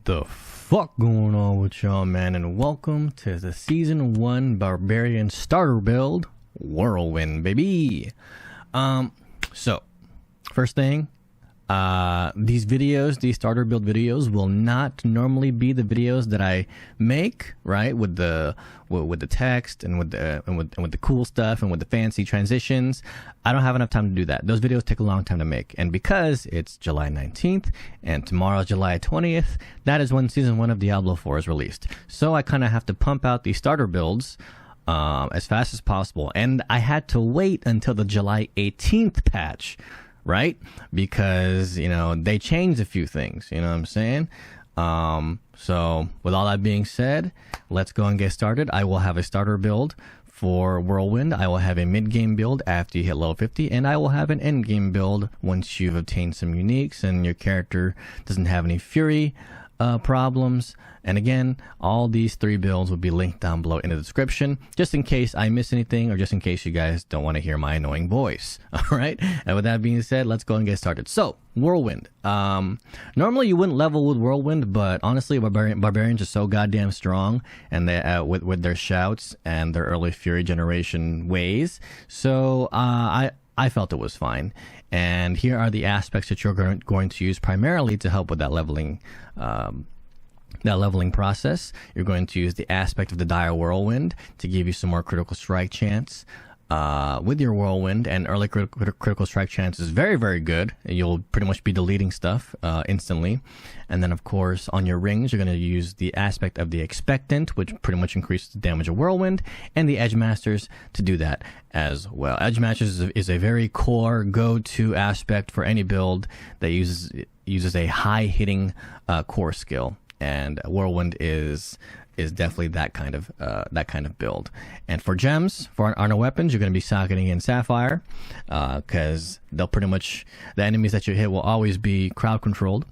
the fuck going on with y'all, man? And welcome to the Season 1 Barbarian starter build, Whirlwind, baby. So, first thing, these videos, these starter build videos, will not normally be the videos that I make, right? With the text and with the cool stuff and with the fancy transitions. I don't have enough time to do that. Those videos take a long time to make, and because it's July 19th and tomorrow's July 20th, that is when Season 1 of Diablo 4 is released. So I kind of have to pump out these starter builds as fast as possible, and I had to wait until the July 18th patch, right? Because, you know, they changed a few things, you know what I'm saying? So with all that being said, let's go and get started. I will have a starter build for Whirlwind. I will have a mid-game build after you hit level 50, and I will have an end-game build once you've obtained some uniques and your character doesn't have any fury problems. And again, all these three builds will be linked down below in the description, just in case I miss anything or just in case you guys don't want to hear my annoying voice. All right, and with that being said, let's go and get started. So Whirlwind, normally you wouldn't level with Whirlwind, but honestly Barbarians are so goddamn strong, and they with their shouts and their early fury generation ways, so I felt it was fine. And here are the aspects that you're going to use primarily to help with that leveling process. You're going to use the aspect of the Dire Whirlwind to give you some more critical strike chance with your Whirlwind, and early critical strike chance is very, very good. You'll pretty much be deleting stuff instantly. And then, of course, on your rings, you're going to use the aspect of the Expectant, which pretty much increases the damage of Whirlwind, and the Edge Masters to do that as well. Edge Masters is a very core go-to aspect for any build that uses a high-hitting core skill, and Whirlwind is definitely that kind of build. And for gems, for our weapons, you're going to be socketing in Sapphire, because they'll pretty much, the enemies that you hit will always be crowd controlled,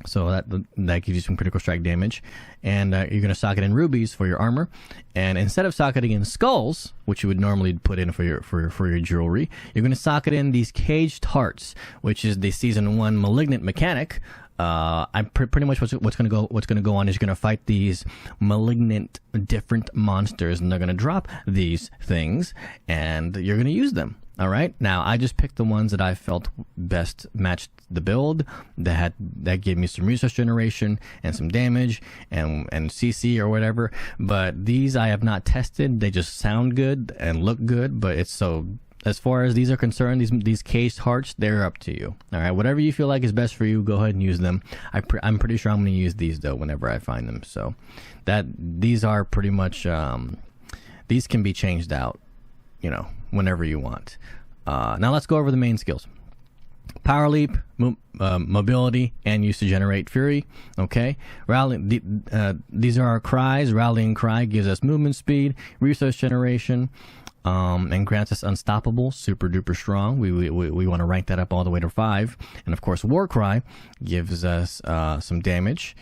so that gives you some critical strike damage. And you're going to socket in rubies for your armor, and instead of socketing in skulls, which you would normally put in for your jewelry, you're going to socket in these caged hearts, which is the Season 1 malignant mechanic. I'm pretty much what's gonna go on is you're gonna fight these malignant different monsters, and they're gonna drop these things, and you're gonna use them. All right. Now I just picked the ones that I felt best matched the build, that gave me some resource generation and some damage and CC or whatever. But these I have not tested. They just sound good and look good, but it's so. As far as these are concerned, these caged hearts, they're up to you. All right, whatever you feel like is best for you, go ahead and use them. I'm pretty sure I'm going to use these though whenever I find them. So these are pretty much these can be changed out, you know, whenever you want. Now let's go over the main skills. Power leap, mobility, and use to generate fury. Okay, these are our cries. Rallying cry gives us movement speed, resource generation. And grants us unstoppable, super duper strong. We want to rank that up all the way to 5. And of course, War Cry gives us some damage,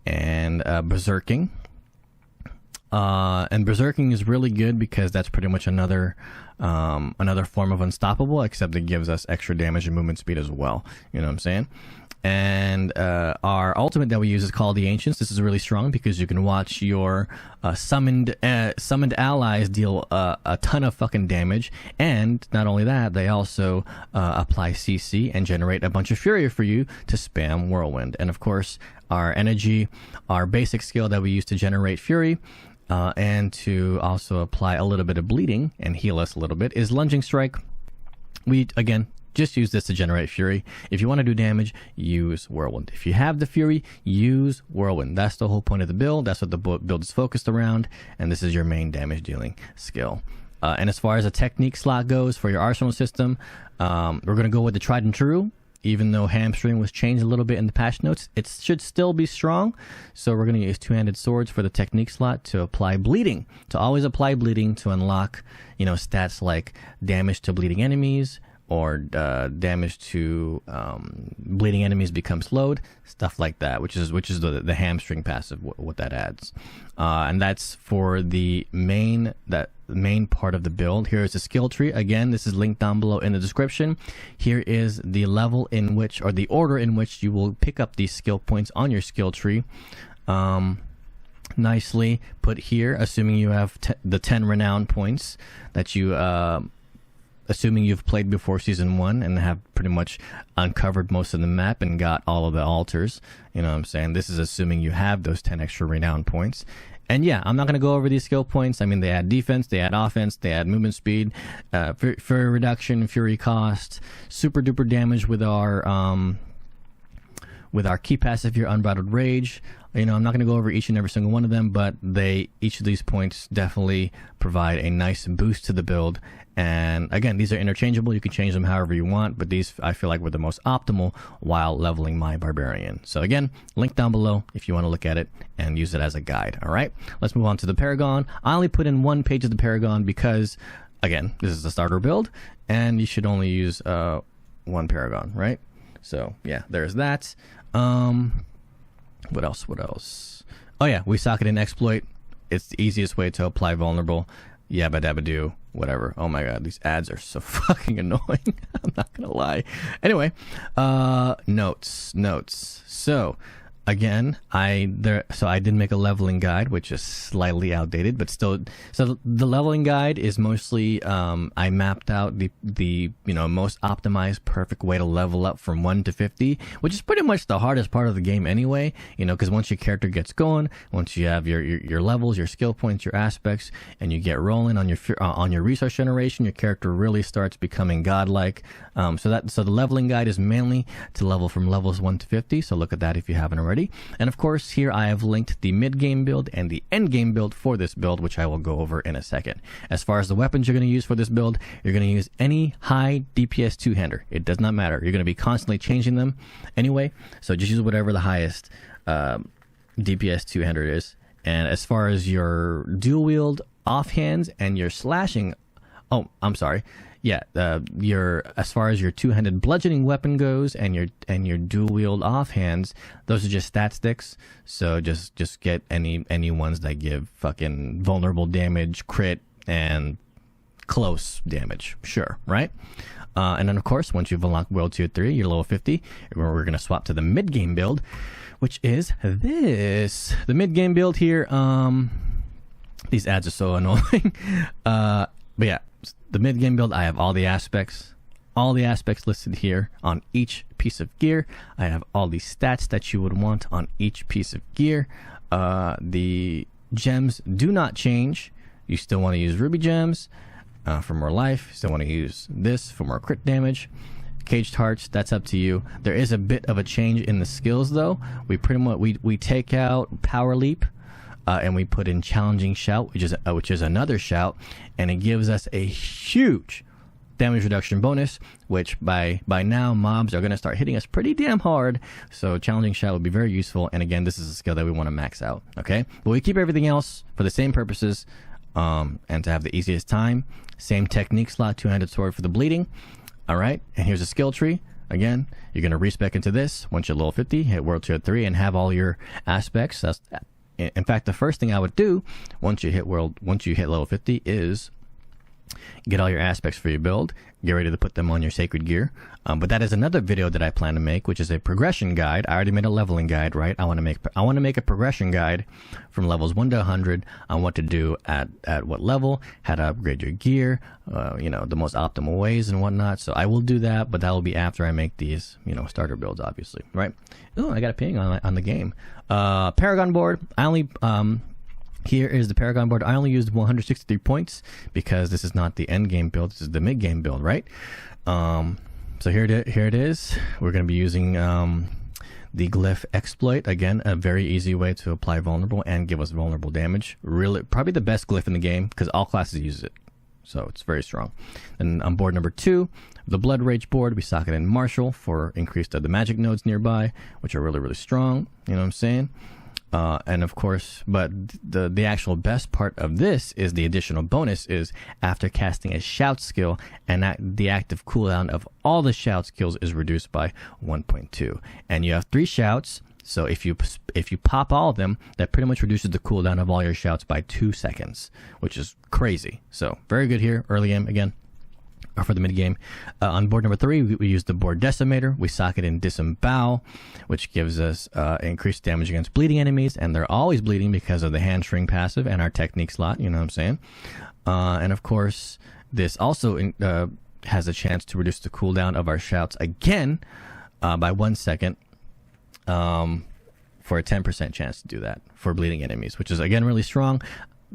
and berserking. And berserking is really good because that's pretty much another form of unstoppable, except it gives us extra damage and movement speed as well. You know what I'm saying? And our ultimate that we use is called the Ancients. This is really strong because you can watch your summoned allies deal a ton of fucking damage, and not only that, they also apply CC and generate a bunch of fury for you to spam Whirlwind. And of course, our energy, our basic skill that we use to generate fury, and to also apply a little bit of bleeding and heal us a little bit, is Lunging Strike. We again just use this to generate fury. If you want to do damage, use Whirlwind. If you have the fury, use Whirlwind. That's the whole point of the build. That's what the build is focused around, and this is your main damage dealing skill. And as far as a technique slot goes for your arsenal system, we're going to go with the tried and true. Even though hamstring was changed a little bit in the patch notes, it should still be strong. So we're going to use two-handed swords for the technique slot to apply bleeding. To always apply bleeding to unlock, you know, stats like damage to bleeding enemies, damage to bleeding enemies becomes slowed, stuff like that, which is the hamstring passive, what that adds. And that's for the main part of the build. Here is the skill tree. Again, this is linked down below in the description. Here is the level in which, or the order in which you will pick up these skill points on your skill tree. Nicely put here, assuming you have the 10 renown points that you assuming you've played before season 1 and have pretty much uncovered most of the map and got all of the altars. You know what I'm saying? This is assuming you have those 10 extra renown points. And yeah, I'm not going to go over these skill points. I mean, they add defense, they add offense, they add movement speed, fury reduction, fury cost, super duper damage with our key passive here, Unbridled Rage. You know, I'm not going to go over each and every single one of them, but each of these points definitely provide a nice boost to the build. And again, these are interchangeable. You can change them however you want, but these I feel like were the most optimal while leveling my Barbarian. So again, link down below if you want to look at it and use it as a guide. All right, let's move on to the Paragon. I only put in one page of the Paragon because, again, this is the starter build, and you should only use one Paragon, right? So yeah, there's that. What else? Oh yeah, we socket in exploit. It's the easiest way to apply vulnerable. Yabba dabba do, whatever. Oh my god, these ads are so fucking annoying. I'm not gonna lie. Anyway, notes. So again, I did make a leveling guide, which is slightly outdated, but still. So the leveling guide is mostly I mapped out the most optimized, perfect way to level up from 1 to 50, which is pretty much the hardest part of the game anyway. You know, because once your character gets going, once you have your levels, your skill points, your aspects, and you get rolling on your resource generation, your character really starts becoming godlike. So the leveling guide is mainly to level from levels 1 to 50. So look at that if you haven't already. And of course, here I have linked the mid-game build and the end-game build for this build, which I will go over in a second. As far as the weapons you're going to use for this build, you're going to use any high DPS two-hander. It does not matter. You're going to be constantly changing them anyway, so just use whatever the highest DPS two-hander is. And as far as your dual-wield offhands and your slashing... Oh, I'm sorry. Yeah, as far as your two-handed bludgeoning weapon goes and your dual wield offhands, those are just stat sticks. So just get any ones that give fucking vulnerable damage, crit, and close damage. Sure, right? And then of course, once you've unlocked World Tier 3, you're level 50. We're gonna swap to the mid-game build, which is this. The mid-game build here. These ads are so annoying. But yeah. The mid-game build, I have all the aspects listed here on each piece of gear. I have all the stats that you would want on each piece of gear. The gems do not change. You still want to use ruby gems for more life. You still want to use this for more crit damage. Caged hearts, that's up to you. There is a bit of a change in the skills though. We pretty much we take out power leap. And we put in challenging shout, which is another shout, and it gives us a huge damage reduction bonus, which by now mobs are going to start hitting us pretty damn hard. So challenging shout would be very useful. And again, this is a skill that we want to max out. Okay, but we keep everything else for the same purposes, and to have the easiest time. Same technique slot, two-handed sword for the bleeding. All right, and here's a skill tree. Again, you're going to respec into this once you're level 50, hit World Tier 3, and have all your aspects. In fact, the first thing I would do once you hit level 50 is get all your aspects for your build, get ready to put them on your sacred gear. But that is another video that I plan to make, which is a progression guide. I already made a leveling guide, right? I want to make a progression guide from levels 1 to 100 on what to do at what level, how to upgrade your gear, the most optimal ways and whatnot. So I will do that, but that will be after I make these, starter builds, obviously, right? Oh, I got a ping on the game. Paragon board. Here is the Paragon board. I only used 163 points because this is not the end game build. This is the mid game build, right? So here it is. We're going to be using the glyph exploit. Again, a very easy way to apply vulnerable and give us vulnerable damage. Really, probably the best glyph in the game because all classes use it. So it's very strong. And on board number 2, the Blood Rage board, we socket in Martial for increase of the magic nodes nearby, which are really, really strong. You know what I'm saying? And of course, but the actual best part of this is the additional bonus is after casting a shout skill, and the active cooldown of all the shout skills is reduced by 1.2. And you have 3 shouts, so if you pop all of them, that pretty much reduces the cooldown of all your shouts by 2 seconds, which is crazy. So very good here, early game again. Or for the mid game. On board number 3, we use the board decimator. We sock it in disembowel, which gives us increased damage against bleeding enemies, and they're always bleeding because of the hamstring passive and our technique slot, you know what I'm saying? And of course, this also has a chance to reduce the cooldown of our shouts again by 1 second, for a 10% chance to do that for bleeding enemies, which is again really strong.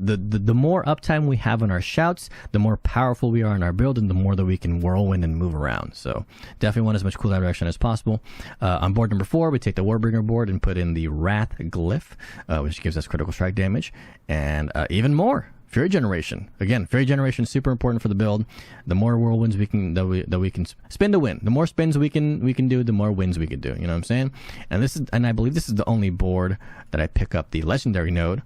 The more uptime we have on our shouts, the more powerful we are in our build, and the more that we can whirlwind and move around. So definitely want as much cooldown reduction as possible. On board number 4, we take the Warbringer board and put in the Wrath Glyph, which gives us critical strike damage, and even more Fury Generation. Again, Fury Generation is super important for the build. The more whirlwinds we can spin to win. The more spins we can do, the more wins we can do. You know what I'm saying? And I believe this is the only board that I pick up the legendary node.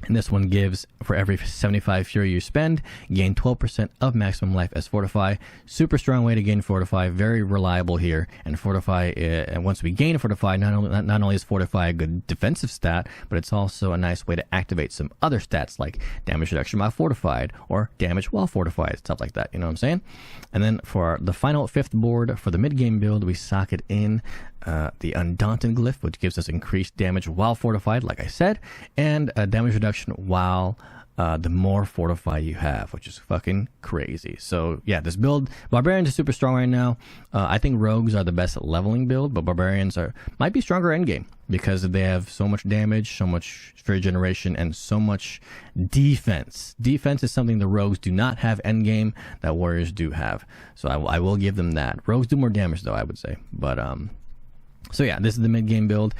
And this one gives, for every 75 Fury you spend, gain 12% of maximum life as Fortify. Super strong way to gain Fortify. Very reliable here. And Fortify, and once we gain Fortify, not only is Fortify a good defensive stat, but it's also a nice way to activate some other stats like damage reduction while fortified, or damage while fortified, stuff like that. You know what I'm saying? And then for the final 5th board, for the mid-game build, we socket in the Undaunted Glyph, which gives us increased damage while fortified, like I said, and damage reduction while the more fortify you have, which is fucking crazy. So yeah, this build, Barbarians are super strong right now. I think Rogues are the best leveling build, but Barbarians might be stronger endgame because they have so much damage, so much Fury Generation, and so much defense. Defense is something the Rogues do not have endgame that Warriors do have. So I will give them that. Rogues do more damage though, I would say. But so yeah, this is the mid-game build.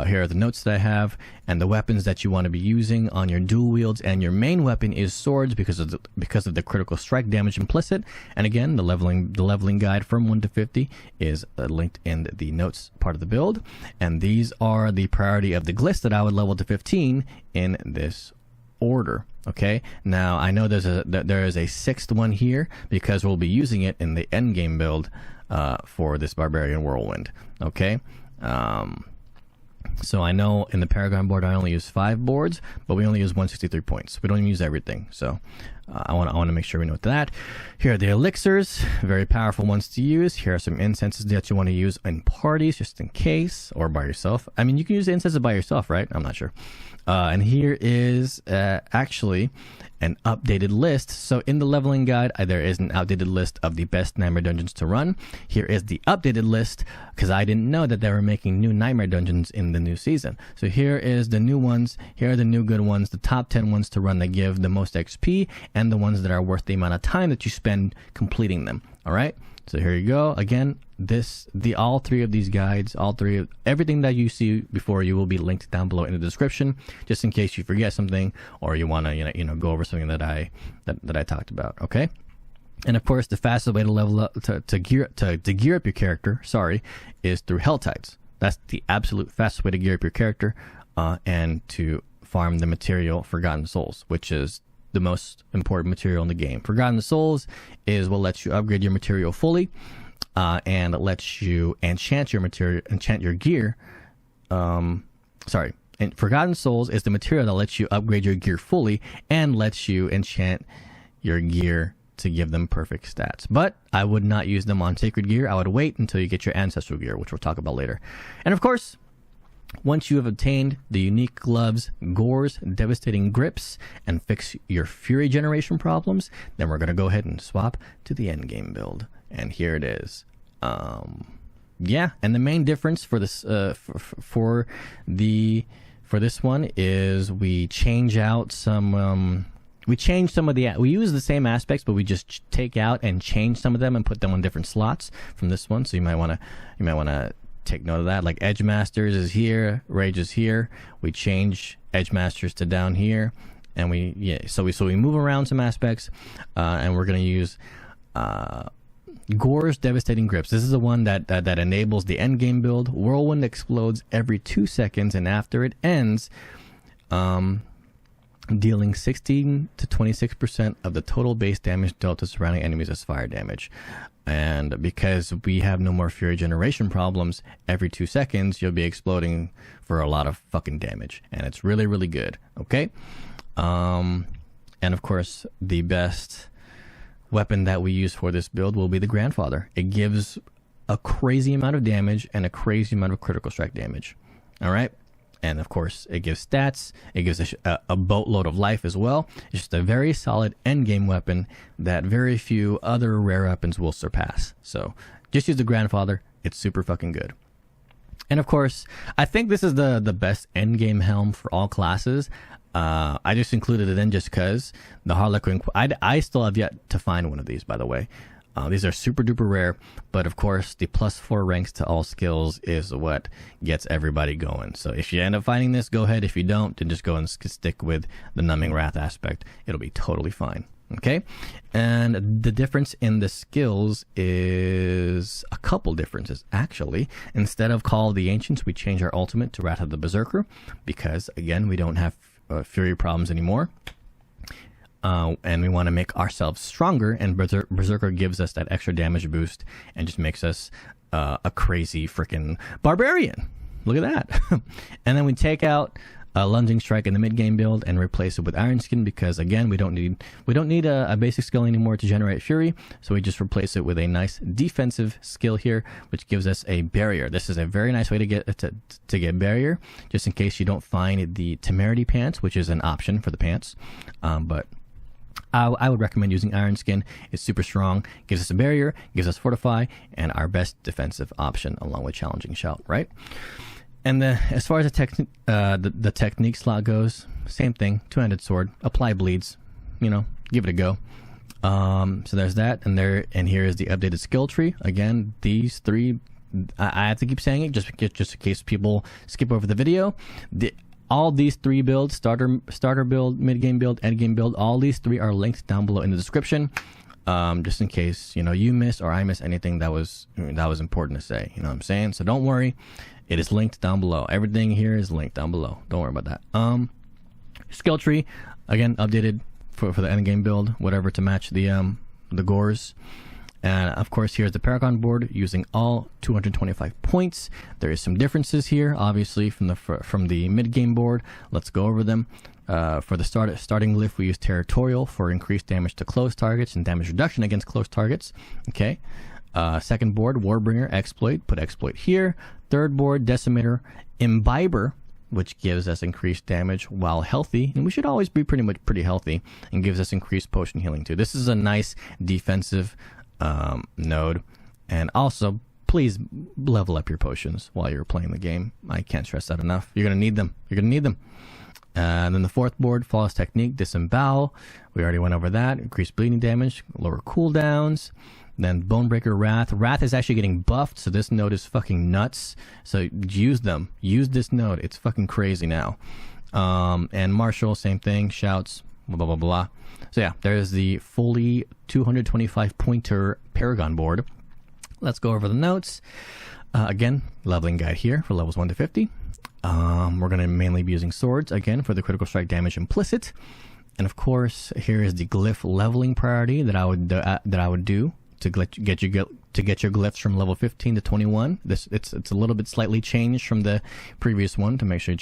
Here are the notes that I have, and the weapons that you want to be using on your dual wields. And your main weapon is swords because of the critical strike damage implicit. And again, the leveling guide from 1 to 50 is linked in the notes part of the build. And these are the priority of the glyphs that I would level to 15 in this order. Okay, now I know there is a 6th one here because we'll be using it in the end game build for this Barbarian Whirlwind. Okay. So I know in the Paragon board I only use 5 boards, but we only use 163 points. We don't even use everything. So I want to make sure we note that. Here are the elixirs, very powerful ones to use. Here are some incenses that you want to use in parties just in case, or by yourself. I mean, you can use incenses by yourself, right? I'm not sure. And here is actually an updated list. So in the leveling guide, there is an outdated list of the best Nightmare dungeons to run. Here is the updated list because I didn't know that they were making new Nightmare dungeons in the new season. So here is the new ones. Here are the new good ones, the top 10 ones to run that give the most XP, and the ones that are worth the amount of time that you spend completing them. All right. So here you go. Again, all 3 of these guides, everything that you see before you will be linked down below in the description, just in case you forget something or you want to go over something that I talked about. Okay. And of course, the fastest way to level up to gear up your character, is through Hell Tides. That's the absolute fastest way to gear up your character, and to farm the material Forgotten Souls, which is the most important material in the game. Forgotten Souls is what lets you upgrade your material fully, and lets you enchant your gear. And Forgotten Souls is the material that lets you upgrade your gear fully and lets you enchant your gear to give them perfect stats. But I would not use them on Sacred Gear. I would wait until you get your Ancestral Gear, which we'll talk about later. And of course, once you have obtained the unique gloves, Gore's Devastating Grips, and fix your Fury Generation problems, then we're going to go ahead and swap to the endgame build. And here it is. Yeah, and the main difference for this for this one is we change out some we use the same aspects, but we just take out and change some of them and put them on different slots from this one. So you might want to take note of that. Like Edge Masters is here, Rage is here. We change Edge Masters to down here, and so we move around some aspects, and we're gonna use Gore's Devastating Grips. This is the one that enables the end game build. Whirlwind explodes every 2 seconds, and after it ends, dealing 16 to 26% of the total base damage dealt to surrounding enemies as fire damage. And because we have no more Fury generation problems, every 2 seconds you'll be exploding for a lot of fucking damage, and it's really, really good. Okay, and of course the best weapon that we use for this build will be the Grandfather. It gives a crazy amount of damage and a crazy amount of critical strike damage. All right. And of course, it gives stats. It gives a boatload of life as well. It's just a very solid endgame weapon that very few other rare weapons will surpass. So just use the Grandfather. It's super fucking good. And of course, I think this is the best endgame helm for all classes. I just included it in just because the Harlequin. I still have yet to find one of these, by the way. These are super duper rare, but of course the +4 ranks to all skills is what gets everybody going. So if you end up finding this, go ahead. If you don't, then just go and stick with the Numbing Wrath aspect. It'll be totally fine. Okay, and the difference in the skills is a couple differences, actually. Instead of Call of the Ancients, we change our ultimate to Wrath of the Berserker because, again, we don't have Fury problems anymore. And we want to make ourselves stronger, and Berserker gives us that extra damage boost and just makes us a crazy freaking Barbarian. Look at that. And then we take out Lunging Strike in the mid-game build and replace it with Iron Skin because, again, we don't need a basic skill anymore to generate Fury, so we just replace it with a nice defensive skill here, which gives us a barrier. This is a very nice way to get barrier, just in case you don't find the Temerity Pants, which is an option for the pants, but I would recommend using Iron Skin. It's super strong, gives us a barrier, gives us Fortify, and our best defensive option along with Challenging Shout, right? And as far as the technique slot goes, same thing. Two-handed sword, apply bleeds, give it a go. So there's that, and here is the updated skill tree. Again, these three, I have to keep saying it just in case people skip over the video. All these three builds, starter build, mid-game build, end-game build, all these three are linked down below in the description. Just in case you miss or I miss anything that was important to say. You know what I'm saying? So don't worry. It is linked down below. Everything here is linked down below. Don't worry about that. Skill tree, again, updated for the end game build, whatever to match the Gores. And of course, here's the Paragon board using all 225 points. There is some differences here, obviously, from the mid game board. Let's go over them. For the starting glyph, we use Territorial for increased damage to close targets and damage reduction against close targets. Okay. Second board, Warbringer, Exploit. Put Exploit here. Third board, Decimator, Imbiber, which gives us increased damage while healthy, and we should always be pretty healthy, and gives us increased potion healing too. This is a nice defensive node, and also please level up your potions while you're playing the game. I can't stress that enough. You're gonna need them. And then the fourth board, Flawless Technique, Disembowel. We already went over that. Increased bleeding damage, lower cooldowns. Then Bonebreaker Wrath. Wrath is actually getting buffed, so this node is fucking nuts. So use them. Use this node. It's fucking crazy now. And Marshall, same thing. Shouts, blah, blah, blah, blah. So yeah, there's the fully 225 pointer Paragon board. Let's go over the notes. Again, leveling guide here for levels 1 to 50. We're going to mainly be using swords, again, for the critical strike damage implicit. And of course, here is the glyph leveling priority that I would do to get your glyphs from level 15 to 21. It's a little bit slightly changed from the previous one to make sure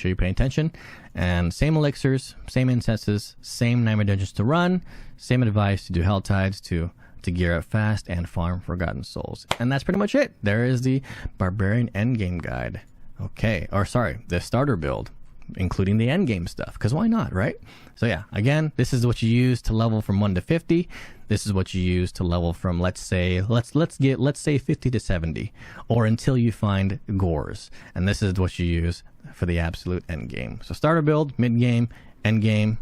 you pay attention. And same elixirs, same incenses, same nightmare dungeons to run, same advice to do hell tides to gear up fast and farm forgotten souls. And that's pretty much it. There is the Barbarian endgame guide. Okay, or sorry, the starter build, including the endgame stuff, because why not, right? So yeah, again, this is what you use to level from 1 to 50. This is what you use to level from, let's say 50 to 70, or until you find Gores. And this is what you use for the absolute endgame. So starter build, mid game, end game,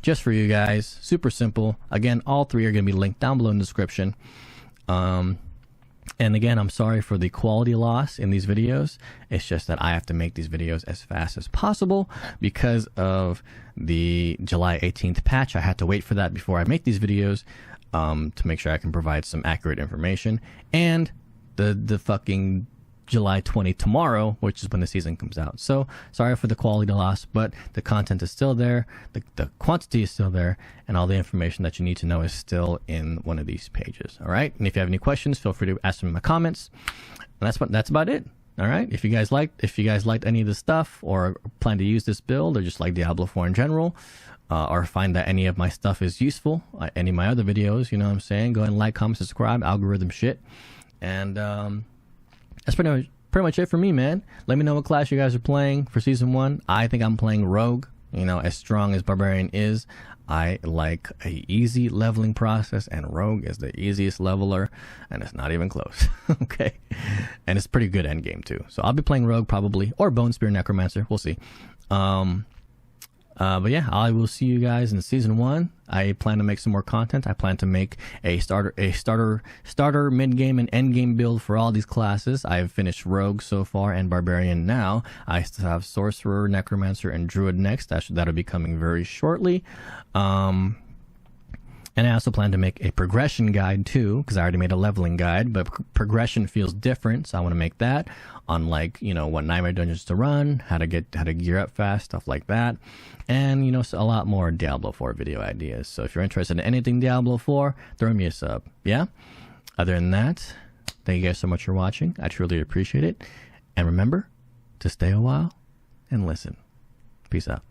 just for you guys. Super simple. Again, all three are going to be linked down below in the description. And again, I'm sorry for the quality loss in these videos. It's just that I have to make these videos as fast as possible because of the July 18th patch. I had to wait for that before I make these videos. to make sure I can provide some accurate information. And the fucking July 20 tomorrow, which is when the season comes out. So sorry for the quality loss, but the content is still there, the quantity is still there, and all the information that you need to know is still in one of these pages. All right. And if you have any questions, feel free to ask them in the comments. And that's about it. All right. If you guys liked any of this stuff, or plan to use this build, or just like Diablo 4 in general, or find that any of my stuff is useful, any of my other videos, you know what I'm saying, go ahead and like, comment, subscribe, algorithm shit. And that's pretty much it for me, man. Let me know what class you guys are playing for Season 1. I think I'm playing Rogue. You know, as strong as Barbarian is, I like a easy leveling process, and Rogue is the easiest leveler, and it's not even close. Okay? And it's pretty good endgame, too. So I'll be playing Rogue probably, or Bone Spear Necromancer. We'll see. But yeah, I will see you guys in Season 1. I plan to make some more content. I plan to make a starter, mid-game, and end-game build for all these classes. I've finished Rogue so far and Barbarian now. I still have Sorcerer, Necromancer, and Druid next. That'll be coming very shortly. And I also plan to make a progression guide too, because I already made a leveling guide, but progression feels different, so I want to make that on, like, you know, what nightmare dungeons to run, how to gear up fast, stuff like that, and, you know, so a lot more Diablo 4 video ideas. So if you're interested in anything Diablo 4, throw me a sub. Yeah. Other than that, thank you guys so much for watching. I truly appreciate it, and remember to stay a while and listen. Peace out.